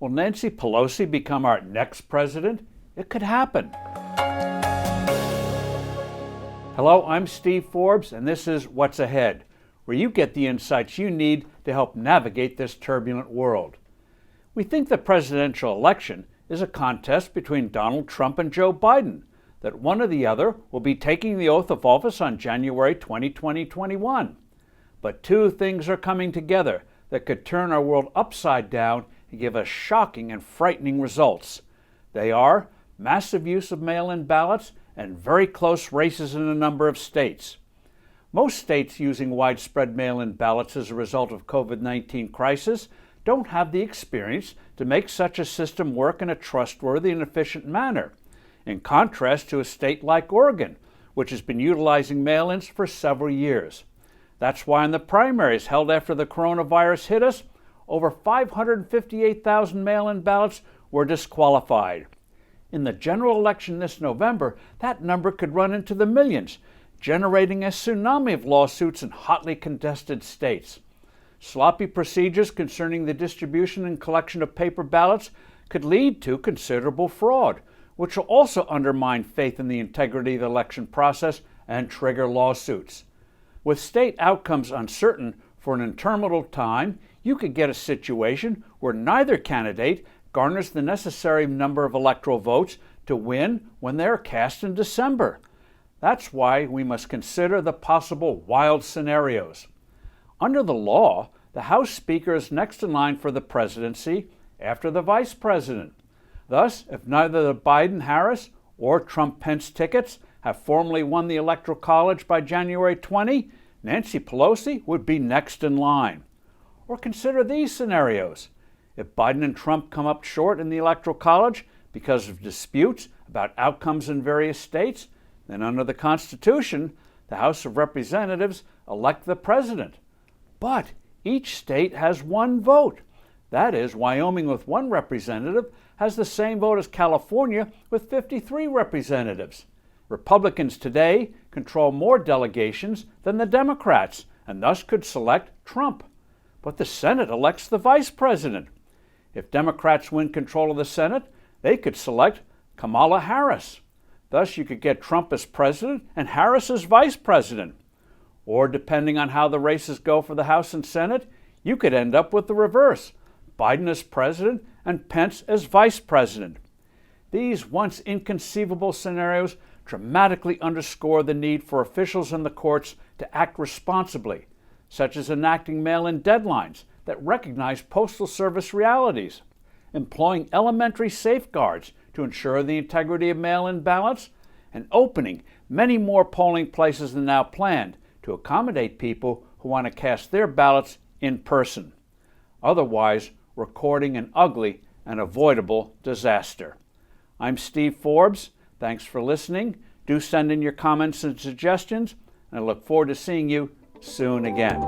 Will Nancy Pelosi become our next president? It could happen. Hello, I'm Steve Forbes, and this is What's Ahead, where you get the insights you need to help navigate this turbulent world. We think the presidential election is a contest between Donald Trump and Joe Biden, that one or the other will be taking the oath of office on January 2021. But two things are coming together that could turn our world upside down and give us shocking and frightening results. They are massive use of mail-in ballots and very close races in a number of states. Most states using widespread mail-in ballots as a result of COVID-19 crisis don't have the experience to make such a system work in a trustworthy and efficient manner, in contrast to a state like Oregon, which has been utilizing mail-ins for several years. That's why in the primaries held after the coronavirus hit us, over 558,000 mail-in ballots were disqualified. In the general election this November, that number could run into the millions, generating a tsunami of lawsuits in hotly contested states. Sloppy procedures concerning the distribution and collection of paper ballots could lead to considerable fraud, which will also undermine faith in the integrity of the election process and trigger lawsuits. With state outcomes uncertain for an interminable time, you could get a situation where neither candidate garners the necessary number of electoral votes to win when they are cast in December. That's why we must consider the possible wild scenarios. Under the law, the House Speaker is next in line for the presidency after the Vice President. Thus, if neither the Biden-Harris or Trump-Pence tickets have formally won the Electoral College by January 20, Nancy Pelosi would be next in line. Or consider these scenarios. If Biden and Trump come up short in the Electoral College because of disputes about outcomes in various states, then under the Constitution, the House of Representatives elect the president. But each state has one vote. That is, Wyoming with one representative has the same vote as California with 53 representatives. Republicans today control more delegations than the Democrats and thus could select Trump. But the Senate elects the vice president. If Democrats win control of the Senate, they could select Kamala Harris. Thus, you could get Trump as president and Harris as vice president. Or, depending on how the races go for the House and Senate, you could end up with the reverse: Biden as president and Pence as vice president. These once inconceivable scenarios dramatically underscore the need for officials in the courts to act responsibly, such as enacting mail-in deadlines that recognize Postal Service realities, employing elementary safeguards to ensure the integrity of mail-in ballots, and opening many more polling places than now planned to accommodate people who want to cast their ballots in person. Otherwise, we're courting an ugly and avoidable disaster. I'm Steve Forbes. Thanks for listening. Do send in your comments and suggestions, and I look forward to seeing you soon again.